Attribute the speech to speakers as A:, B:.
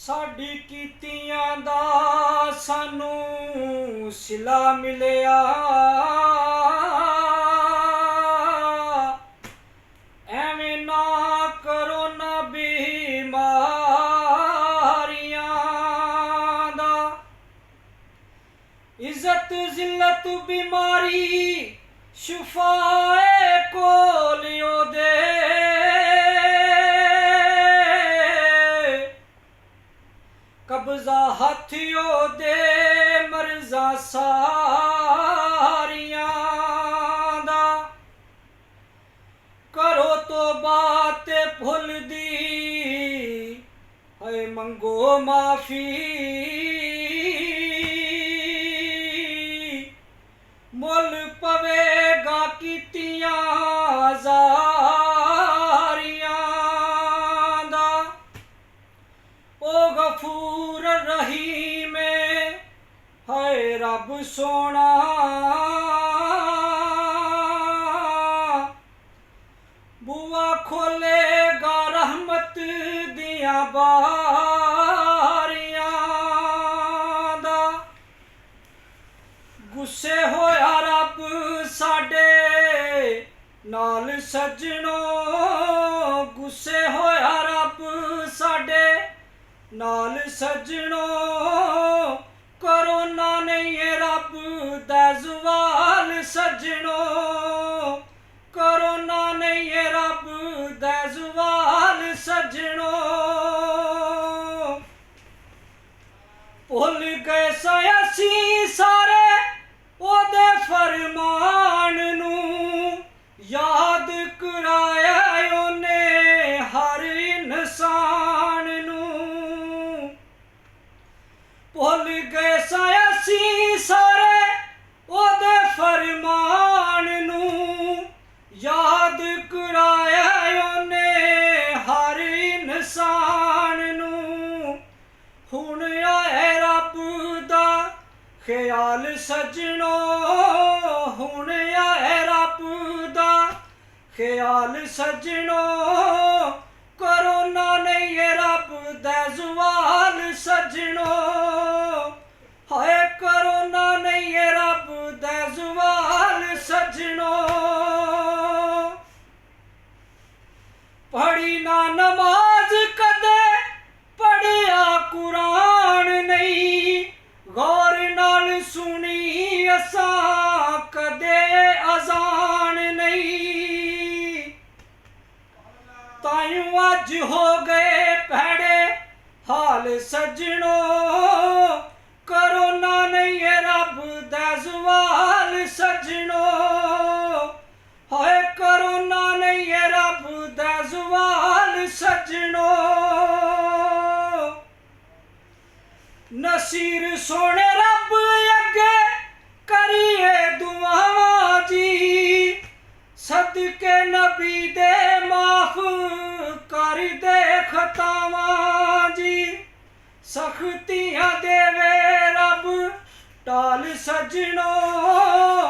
A: साडी कीतियां दा सानू सिला मिलिया, एवें ना करो ना बीमारियां दा। इज्जत जिल्लत बीमारी शिफाए कोलियो दे, कब्जा हथियो दे मर्जा सारियां दा। करो तो बात भुल दी है मंगो माफी, मुल पवेगा कीतियां जारियां दा। ओ गफूर रहीम है रब सोना, बुआ खोलेगा रहमत दिया बारियां दा। गुस्से होया रब साडे नाल सजनों, गुस्से होया रब साडे नाल सजनों। करोना नहीं है रब दा ज़वाल सजनों, करोना नहीं है रब दा ज़वाल सजनों। भुल गए सयासी सारे ओदे फरमान नू, याद कराया ओने हर इंसान नू। भुल गए सयासी सारे ओदे फरमान नू, याद कराया ओने हर इंसान नू। हुण आए रब दा ख्याल सजनों, हुण आए रब दा ख्याल सजनों। करोना नहीं है रब दा ज़वाल सजनों, हाय करोना नहीं है रब दा ज़वाल सजनों। पढ़ी ना नमाज कदे पढ़िया कुरान नहीं, गौर नाल सुनी असां कदे अजान नहीं। तायूं अज हो गए भैड़े हाल सजनों, करोना नहीं है रब दा ज़वाल सजनों, हाय करोना नहीं है रब दा ज़वाल सजनों। नसीर सोने रब अगे करिए दुआवां जी, सदके नबी दे माफ कर दे खतावां जी। सख्तियां देवे रब टाल सजनों,